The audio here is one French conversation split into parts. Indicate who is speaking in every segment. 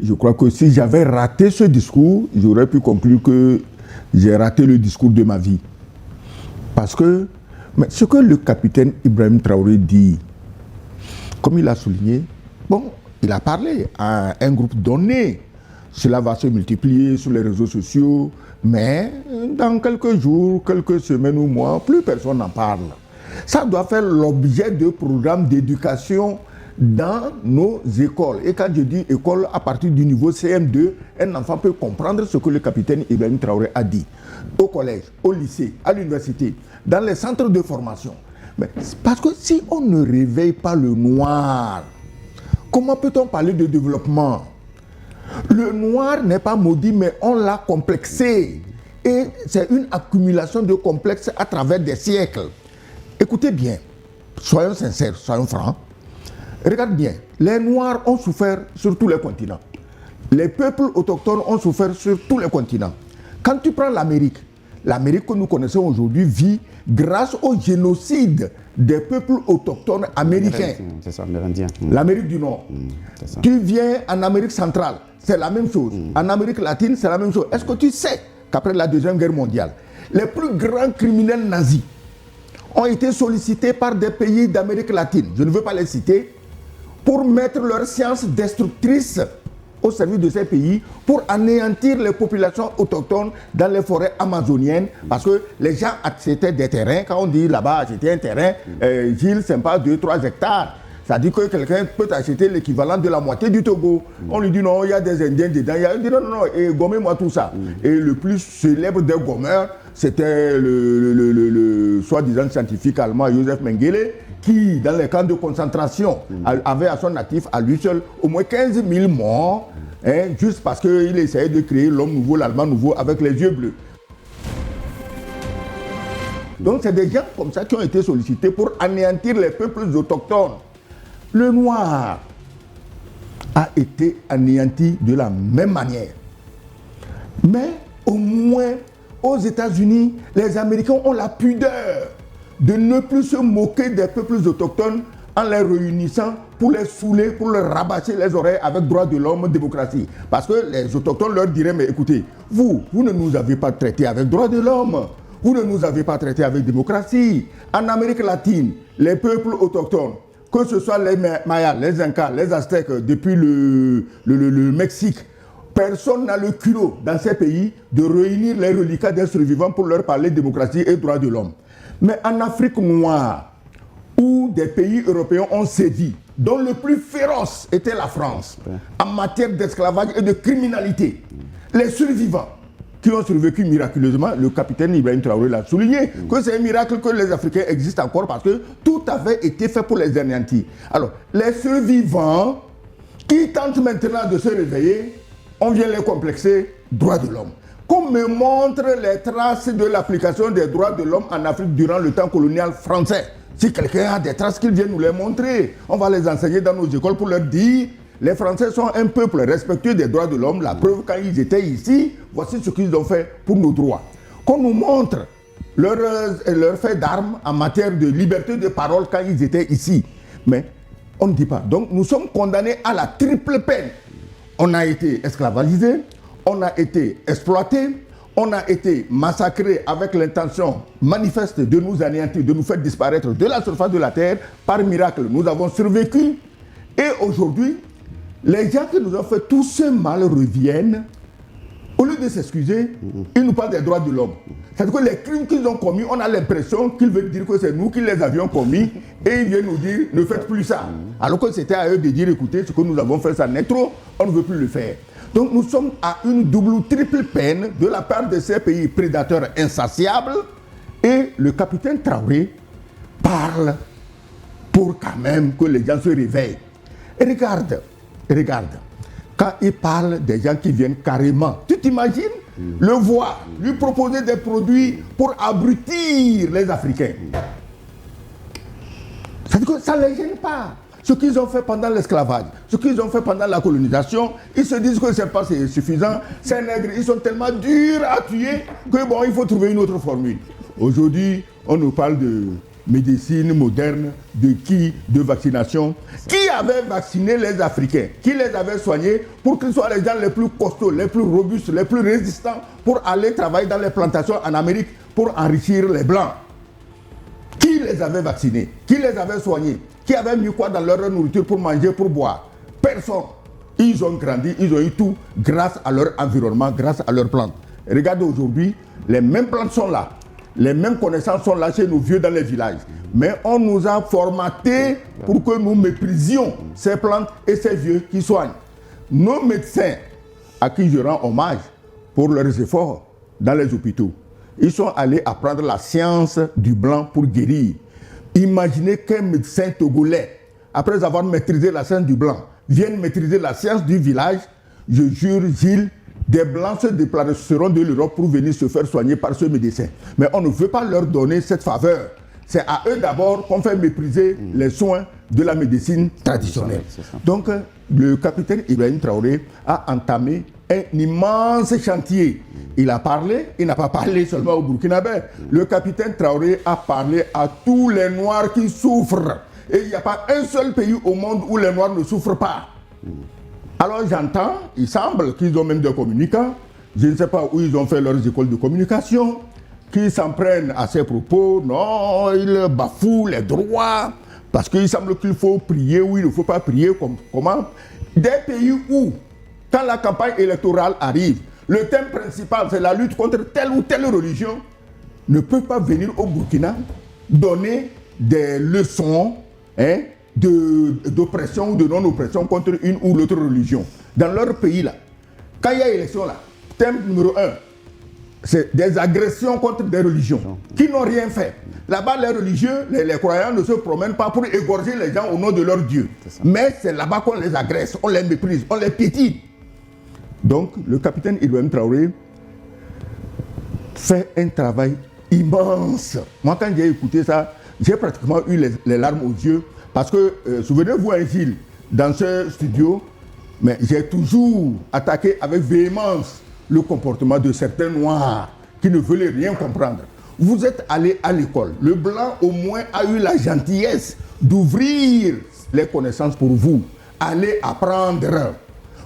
Speaker 1: Je crois que si j'avais raté ce discours, j'aurais pu conclure que j'ai raté le discours de ma vie. Parce que ce que le capitaine Ibrahim Traoré dit, comme il a souligné, bon, il a parlé à un groupe donné. Cela va se multiplier sur les réseaux sociaux, mais dans quelques jours, quelques semaines ou mois, plus personne n'en parle. Ça doit faire l'objet de programmes d'éducation dans nos écoles. Et quand je dis école, à partir du niveau CM2, un enfant peut comprendre ce que le capitaine Ibrahim Traoré a dit. Au collège, au lycée, à l'université, dans les centres de formation. Mais parce que si on ne réveille pas le noir, comment peut-on parler de développement? Le noir n'est pas maudit, mais on l'a complexé. Et c'est une accumulation de complexes à travers des siècles. Écoutez bien, soyons sincères, soyons francs. Regarde bien, les Noirs ont souffert sur tous les continents. Les peuples autochtones ont souffert sur tous les continents. Quand tu prends l'Amérique que nous connaissons aujourd'hui vit grâce au génocide des peuples autochtones américains.
Speaker 2: C'est ça, amérindien.
Speaker 1: L'Amérique du Nord. Tu viens en Amérique centrale, c'est la même chose. En Amérique latine, c'est la même chose. Est-ce que tu sais qu'après la Deuxième Guerre mondiale, les plus grands criminels nazis ont été sollicités par des pays d'Amérique latine, je ne veux pas les citer, pour mettre leur science destructrice au service de ces pays, pour anéantir les populations autochtones dans les forêts amazoniennes, parce que les gens achetaient des terrains. Quand on dit là-bas acheter un terrain, Gilles, c'est pas 2-3 hectares. Ça dit que quelqu'un peut acheter l'équivalent de la moitié du Togo. On lui dit non, il y a des Indiens dedans. Il dit non, et gommez-moi tout ça. Et le plus célèbre des gommeurs, c'était le soi-disant scientifique allemand Joseph Mengele, qui, dans les camps de concentration, avait à son actif, à lui seul, au moins 15 000 morts, juste parce qu'il essayait de créer l'homme nouveau, l'Allemand nouveau, avec les yeux bleus. Donc c'est des gens comme ça qui ont été sollicités pour anéantir les peuples autochtones. Le noir a été anéanti de la même manière. Mais au moins, aux États-Unis, les Américains ont la pudeur de ne plus se moquer des peuples autochtones en les réunissant pour les saouler, pour leur rabâcher les oreilles avec droits de l'homme, démocratie. Parce que les autochtones leur diraient, mais écoutez, vous ne nous avez pas traités avec droits de l'homme, vous ne nous avez pas traités avec démocratie. En Amérique latine, les peuples autochtones, que ce soit les Mayas, les Incas, les Aztèques, depuis le Mexique, personne n'a le culot dans ces pays de réunir les reliquats des survivants pour leur parler de démocratie et droits de l'homme. Mais en Afrique noire, où des pays européens ont sévi, dont le plus féroce était la France, en matière d'esclavage et de criminalité, les survivants qui ont survécu miraculeusement, le capitaine Ibrahim Traoré l'a souligné, que c'est un miracle que les Africains existent encore parce que tout avait été fait pour les anéantir. Alors, les survivants qui tentent maintenant de se réveiller, on vient les complexer, droits de l'homme. Qu'on me montre les traces de l'application des droits de l'homme en Afrique durant le temps colonial français. Si quelqu'un a des traces, qu'il vienne nous les montrer. On va les enseigner dans nos écoles pour leur dire les Français sont un peuple respectueux des droits de l'homme. La preuve, quand ils étaient ici, voici ce qu'ils ont fait pour nos droits. Qu'on nous montre leur fait d'armes en matière de liberté de parole quand ils étaient ici. Mais on ne dit pas. Donc nous sommes condamnés à la triple peine. On a été esclavagisés, on a été exploités, on a été massacrés avec l'intention manifeste de nous anéantir, de nous faire disparaître de la surface de la terre. Par miracle, nous avons survécu. Et aujourd'hui, les gens qui nous ont fait tout ce mal reviennent. Au lieu de s'excuser, ils nous parlent des droits de l'homme. C'est-à-dire que les crimes qu'ils ont commis, on a l'impression qu'ils veulent dire que c'est nous qui les avions commis et ils viennent nous dire ne faites plus ça. Alors que c'était à eux de dire écoutez, ce que nous avons fait, ça n'est trop, on ne veut plus le faire. Donc nous sommes à une double ou triple peine de la part de ces pays prédateurs insatiables et le capitaine Traoré parle pour quand même que les gens se réveillent. Et regarde, quand il parle des gens qui viennent carrément, tu t'imagines le voir, lui proposer des produits pour abrutir les Africains. C'est-à-dire que ça ne les gêne pas. Ce qu'ils ont fait pendant l'esclavage, ce qu'ils ont fait pendant la colonisation, ils se disent que ce n'est pas suffisant. Ces nègres, ils sont tellement durs à tuer que bon, il faut trouver une autre formule. Aujourd'hui, on nous parle médecine moderne, de vaccination. Qui avait vacciné les Africains? Qui les avait soignés pour qu'ils soient les gens les plus costauds, les plus robustes, les plus résistants pour aller travailler dans les plantations en Amérique pour enrichir les Blancs? Qui les avait vaccinés? Qui les avait soignés? Qui avait mis quoi dans leur nourriture pour manger, pour boire? Personne. Ils ont grandi, ils ont eu tout grâce à leur environnement, grâce à leurs plantes. Regardez aujourd'hui, les mêmes plantes sont là. Les mêmes connaissances sont là chez nos vieux dans les villages. Mais on nous a formatés pour que nous méprisions ces plantes et ces vieux qui soignent. Nos médecins, à qui je rends hommage pour leurs efforts dans les hôpitaux, ils sont allés apprendre la science du blanc pour guérir. Imaginez qu'un médecin togolais, après avoir maîtrisé la science du blanc, vienne maîtriser la science du village. Je jure, Gilles, des Blancs se déplaceront de l'Europe pour venir se faire soigner par ce médecin. Mais on ne veut pas leur donner cette faveur. C'est à eux d'abord qu'on fait mépriser les soins de la médecine traditionnelle. Donc, le capitaine Ibrahim Traoré a entamé un immense chantier. Il a parlé, il n'a pas parlé seulement au Burkinabé. Le capitaine Traoré a parlé à tous les Noirs qui souffrent. Et il n'y a pas un seul pays au monde où les Noirs ne souffrent pas. Alors j'entends, il semble qu'ils ont même des communicants. Je ne sais pas où ils ont fait leurs écoles de communication, qui s'en prennent à ces propos. Non, ils bafouent les droits, parce qu'il semble qu'il faut prier ou il ne faut pas prier. Comment? Des pays où, quand la campagne électorale arrive, le thème principal, c'est la lutte contre telle ou telle religion, ne peut pas venir au Burkina donner des leçons d'oppression ou de non-oppression contre une ou l'autre religion. Dans leur pays, là, quand il y a élection, là, thème numéro 1, c'est des agressions contre des religions qui n'ont rien fait. Là-bas, les religieux, les croyants ne se promènent pas pour égorger les gens au nom de leur Dieu. Mais c'est là-bas qu'on les agresse, on les méprise, on les piétine. Donc, le capitaine Ibrahim Traoré fait un travail immense. Moi, quand j'ai écouté ça, j'ai pratiquement eu les larmes aux yeux. Parce que, souvenez-vous, Gilles, dans ce studio, mais j'ai toujours attaqué avec véhémence le comportement de certains Noirs qui ne veulent rien comprendre. Vous êtes allés à l'école. Le Blanc, au moins, a eu la gentillesse d'ouvrir les connaissances pour vous. Allez apprendre.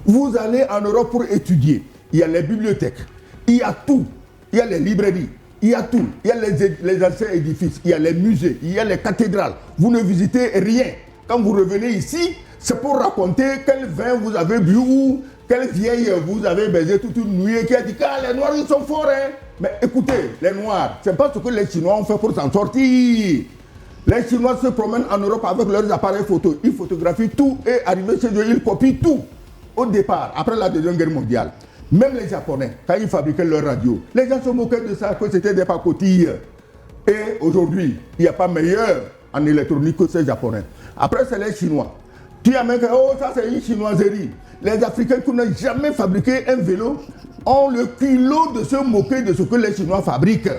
Speaker 1: Vous allez en Europe pour étudier. Il y a les bibliothèques, il y a tout. Il y a les librairies, il y a tout. Il y a les anciens édifices, il y a les musées, il y a les cathédrales. Vous ne visitez rien. Quand vous revenez ici, c'est pour raconter quel vin vous avez bu ou quelle vieille vous avez baisé toute une nuit et qui a dit que les Noirs ils sont forts. Hein? Mais écoutez, les Noirs, c'est pas ce que les Chinois ont fait pour s'en sortir. Les Chinois se promènent en Europe avec leurs appareils photo. Ils photographient tout et arrivés chez eux, ils copient tout. Au départ, après la Deuxième Guerre mondiale, même les Japonais, quand ils fabriquaient leur radio, les gens se moquaient de ça, que c'était des pacotilles. Et aujourd'hui, il n'y a pas meilleur en électronique que ces Japonais. Après, c'est les Chinois. Tu as même que, oh, ça c'est une chinoiserie. Les Africains qui n'ont jamais fabriqué un vélo ont le culot de se moquer de ce que les Chinois fabriquent.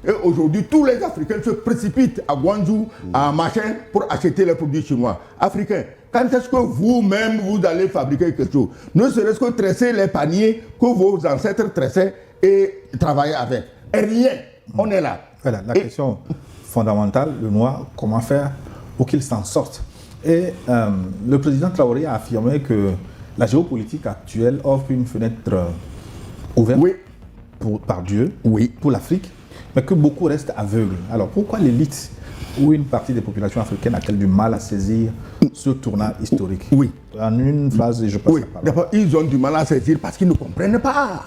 Speaker 1: Et aujourd'hui, tous les Africains se précipitent à Guangzhou, à machin, pour acheter les produits chinois. Africains, quand est-ce que vous-même, vous allez fabriquer quelque chose? Ne serait-ce que tresser les paniers que vos ancêtres tressaient et travaillaient avec. Et rien, on est là.
Speaker 2: Voilà, la question fondamentale, le Noir, comment faire pour qu'il s'en sorte? Et le président Traoré a affirmé que la géopolitique actuelle offre une fenêtre ouverte par Dieu pour l'Afrique, mais que beaucoup restent aveugles. Alors pourquoi l'élite ou une partie des populations africaines a-t-elle du mal à saisir ce tournant historique? En une phrase, je passe la parole.
Speaker 1: D'abord, ils ont du mal à saisir parce qu'ils ne comprennent pas.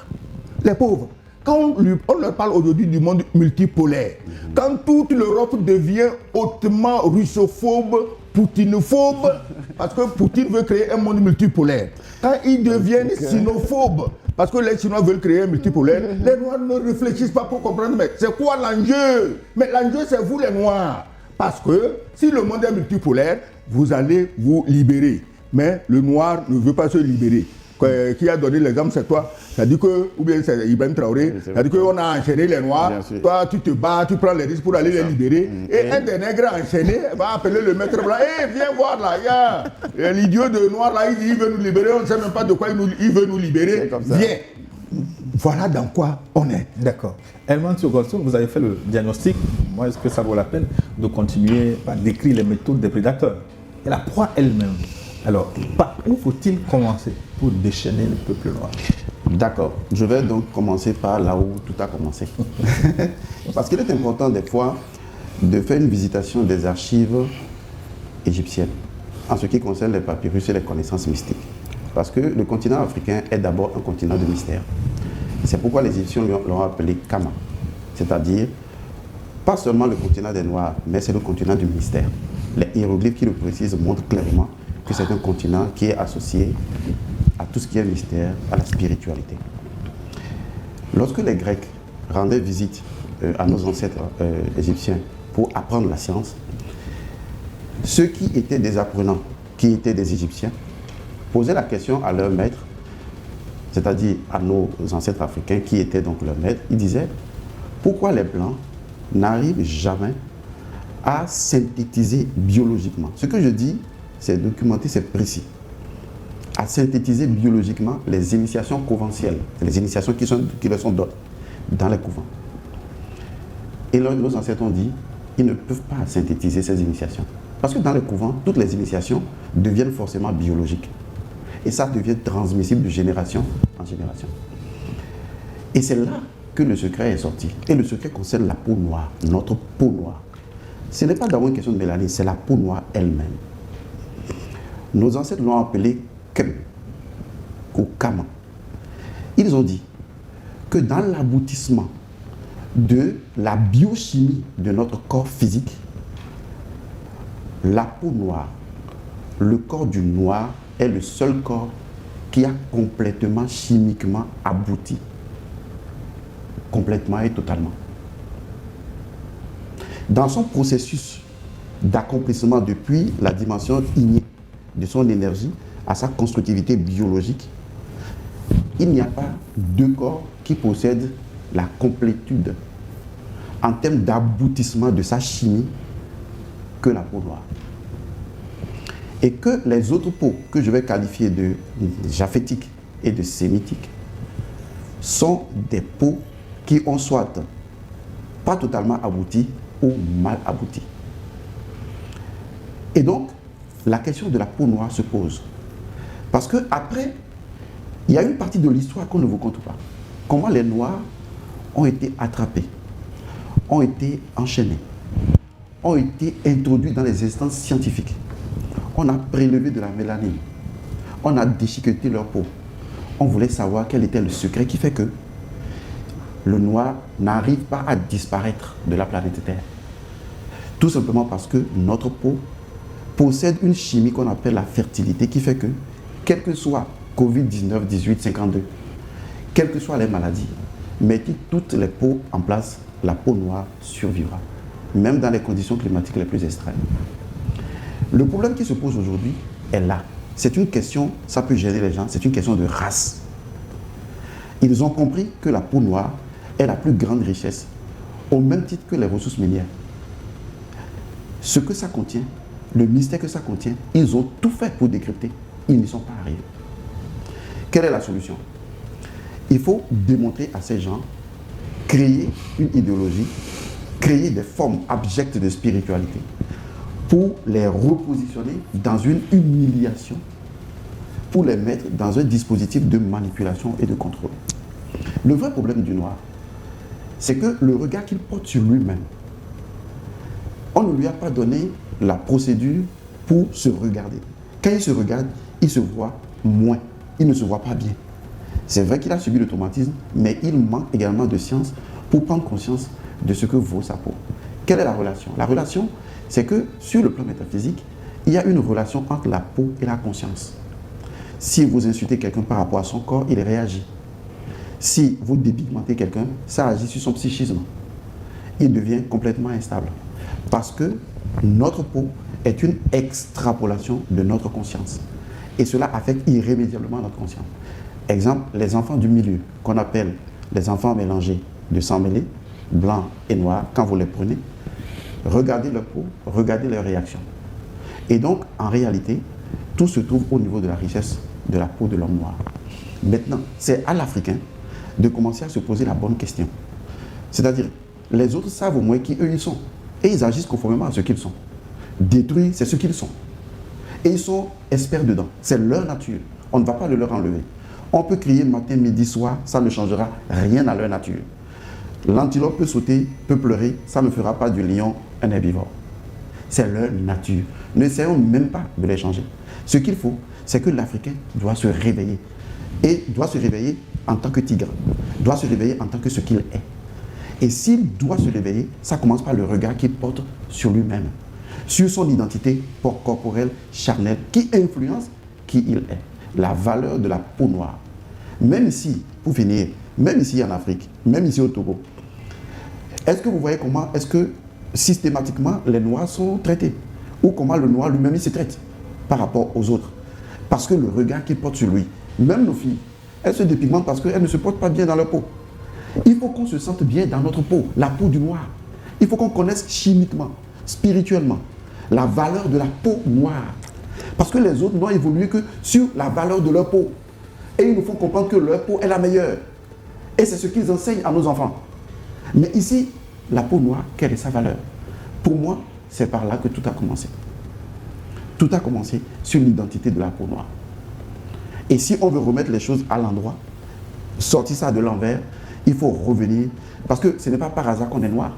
Speaker 1: Les pauvres. Quand on leur parle aujourd'hui du monde multipolaire, quand toute l'Europe devient hautement russophobe, poutinophobe, parce que Poutine veut créer un monde multipolaire, quand ils deviennent sinophobes, parce que les Chinois veulent créer un multipolaire, les Noirs ne réfléchissent pas pour comprendre, mais c'est quoi l'enjeu? Mais l'enjeu, c'est vous les Noirs. Parce que si le monde est multipolaire, vous allez vous libérer. Mais le Noir ne veut pas se libérer. Qui a donné l'exemple, c'est toi. Ça dit que, ou bien c'est Ibrahim Traoré, ça dit qu'on a enchaîné les Noirs. Toi, tu te bats, tu prends les risques pour aller les libérer. Et un des nègres enchaînés va appeler le maître blanc. Hé, viens voir là, il y a l'idiot de Noir là, il dit il veut nous libérer. On ne sait même pas de quoi il veut nous libérer. Viens. Voilà dans quoi on est.
Speaker 2: D'accord. Helman Thiogolso, vous avez fait le diagnostic. Moi, est-ce que ça vaut la peine de continuer à décrire les méthodes des prédateurs et la proie elle-même? Alors, par où faut-il commencer pour déchaîner le peuple noir?
Speaker 3: D'accord. Je vais donc commencer par là où tout a commencé. Parce qu'il est important des fois de faire une visitation des archives égyptiennes en ce qui concerne les papyrus et les connaissances mystiques. Parce que le continent africain est d'abord un continent de mystère. C'est pourquoi les Égyptiens l'ont appelé Kama. C'est-à-dire, pas seulement le continent des Noirs, mais c'est le continent du mystère. Les hiéroglyphes qui le précisent montrent clairement que c'est un continent qui est associé à tout ce qui est mystère, à la spiritualité. Lorsque les Grecs rendaient visite à nos ancêtres égyptiens pour apprendre la science, ceux qui étaient des apprenants, qui étaient des Égyptiens, posaient la question à leur maître, c'est-à-dire à nos ancêtres africains qui étaient donc leurs maîtres. Ils disaient, pourquoi les Blancs n'arrivent jamais à synthétiser biologiquement? Ce que je dis, c'est documenté, c'est précis. À synthétiser biologiquement les initiations conventielles, les initiations qui leur sont données dans les couvents. Et nos ancêtres ont dit, ils ne peuvent pas synthétiser ces initiations. Parce que dans les couvents, toutes les initiations deviennent forcément biologiques. Et ça devient transmissible de génération en génération. Et c'est là que le secret est sorti. Et le secret concerne la peau noire, notre peau noire. Ce n'est pas d'abord une question de mélanine, c'est la peau noire elle-même. Nos ancêtres l'ont appelé Kem ou Kama. Ils ont dit que dans l'aboutissement de la biochimie de notre corps physique, la peau noire, le corps du noir est le seul corps qui a complètement chimiquement abouti. Complètement et totalement. Dans son processus d'accomplissement depuis la dimension innée de son énergie à sa constructivité biologique, il n'y a pas deux corps qui possèdent la complétude en termes d'aboutissement de sa chimie que la peau noire. Et que les autres peaux que je vais qualifier de japhétiques et de sémitiques sont des peaux qui ont soit pas totalement abouti ou mal abouti. Et donc, la question de la peau noire se pose. Parce que après, il y a une partie de l'histoire qu'on ne vous compte pas. Comment les Noirs ont été attrapés, ont été enchaînés, ont été introduits dans les instances scientifiques. On a prélevé de la mélanine, on a déchiqueté leur peau. On voulait savoir quel était le secret qui fait que le noir n'arrive pas à disparaître de la planète Terre. Tout simplement parce que notre peau possède une chimie qu'on appelle la fertilité qui fait que, quel que soit Covid-19, 18, 52, quelles que soient les maladies, mettez toutes les peaux en place, la peau noire survivra, même dans les conditions climatiques les plus extrêmes. Le problème qui se pose aujourd'hui est là. C'est une question, ça peut gêner les gens, c'est une question de race. Ils ont compris que la peau noire est la plus grande richesse, au même titre que les ressources minières. Ce que ça contient, le mystère que ça contient, ils ont tout fait pour décrypter. Ils n'y sont pas arrivés. Quelle est la solution? Il faut démontrer à ces gens, créer une idéologie, créer des formes abjectes de spiritualité pour les repositionner dans une humiliation, pour les mettre dans un dispositif de manipulation et de contrôle. Le vrai problème du noir, c'est que le regard qu'il porte sur lui-même, on ne lui a pas donné la procédure pour se regarder. Quand il se regarde, il se voit moins, il ne se voit pas bien. C'est vrai qu'il a subi le traumatisme, mais il manque également de science pour prendre conscience de ce que vaut sa peau. Quelle est la relation? La relation, c'est que sur le plan métaphysique, il y a une relation entre la peau et la conscience. Si vous insultez quelqu'un par rapport à son corps, il réagit. Si vous dépigmentez quelqu'un, ça agit sur son psychisme. Il devient complètement instable. Parce que notre peau est une extrapolation de notre conscience. Et cela affecte irrémédiablement notre conscience. Exemple, les enfants du milieu, qu'on appelle les enfants mélangés de sang mêlé, blanc et noir, quand vous les prenez, regardez leur peau, regardez leurs réactions. Et donc, en réalité, tout se trouve au niveau de la richesse de la peau de l'homme noir. Maintenant, c'est à l'Africain de commencer à se poser la bonne question. C'est-à-dire, les autres savent au moins qui eux ils sont. Et ils agissent conformément à ce qu'ils sont. Détruire, c'est ce qu'ils sont. Et ils sont experts dedans. C'est leur nature. On ne va pas le leur enlever. On peut crier matin, midi, soir, ça ne changera rien à leur nature. L'antilope peut sauter, peut pleurer, ça ne fera pas du lion un herbivore. C'est leur nature. N'essayons même pas de les changer. Ce qu'il faut, c'est que l'Africain doit se réveiller. Et doit se réveiller en tant que tigre. Doit se réveiller en tant que ce qu'il est. Et s'il doit se réveiller, ça commence par le regard qu'il porte sur lui-même. Sur son identité corporelle, charnelle, qui influence qui il est. La valeur de la peau noire. Même ici, pour finir, même ici en Afrique, même ici au Togo, est-ce que vous voyez comment est-ce que systématiquement les Noirs sont traités? Ou comment le Noir lui-même il se traite par rapport aux autres? Parce que le regard qu'il porte sur lui, même nos filles, elles se dépigmentent parce qu'elles ne se portent pas bien dans leur peau. Il faut qu'on se sente bien dans notre peau, la peau du noir. Il faut qu'on connaisse chimiquement, spirituellement, la valeur de la peau noire. Parce que les autres n'ont évolué que sur la valeur de leur peau. Et ils nous font comprendre que leur peau est la meilleure. Et c'est ce qu'ils enseignent à nos enfants. Mais ici, la peau noire, quelle est sa valeur? Pour moi, c'est par là que tout a commencé. Tout a commencé sur l'identité de la peau noire. Et si on veut remettre les choses à l'endroit, sortir ça de l'envers, il faut revenir. Parce que ce n'est pas par hasard qu'on est noir.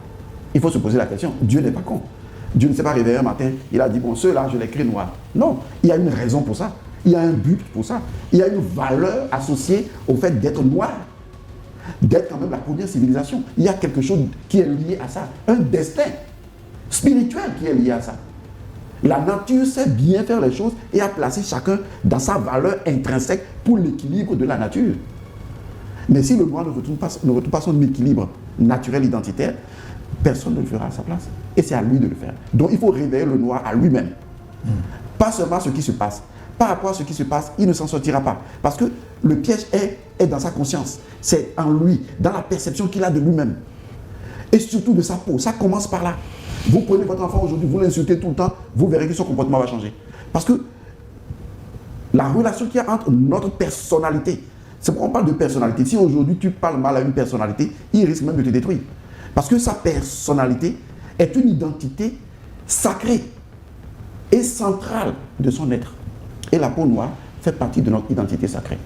Speaker 3: Il faut se poser la question. Dieu n'est pas con. Dieu ne s'est pas réveillé un matin, il a dit, bon, ceux-là, je les crée noirs. Non, il y a une raison pour ça. Il y a un but pour ça. Il y a une valeur associée au fait d'être noir. D'être quand même la première civilisation. Il y a quelque chose qui est lié à ça. Un destin spirituel qui est lié à ça. La nature sait bien faire les choses et a placé chacun dans sa valeur intrinsèque pour l'équilibre de la nature. Mais si le noir ne retrouve pas son équilibre naturel identitaire, personne ne le fera à sa place. Et c'est à lui de le faire. Donc il faut réveiller le noir à lui-même. Pas seulement ce qui se passe. Par rapport à ce qui se passe, il ne s'en sortira pas. Parce que le piège est dans sa conscience. C'est en lui, dans la perception qu'il a de lui-même. Et surtout de sa peau. Ça commence par là. Vous prenez votre enfant aujourd'hui, vous l'insultez tout le temps, vous verrez que son comportement va changer. Parce que la relation qu'il y a entre notre personnalité, c'est pourquoi on parle de personnalité. Si aujourd'hui tu parles mal à une personnalité, il risque même de te détruire. Parce que sa personnalité est une identité sacrée et centrale de son être. Et la peau noire fait partie de notre identité sacrée.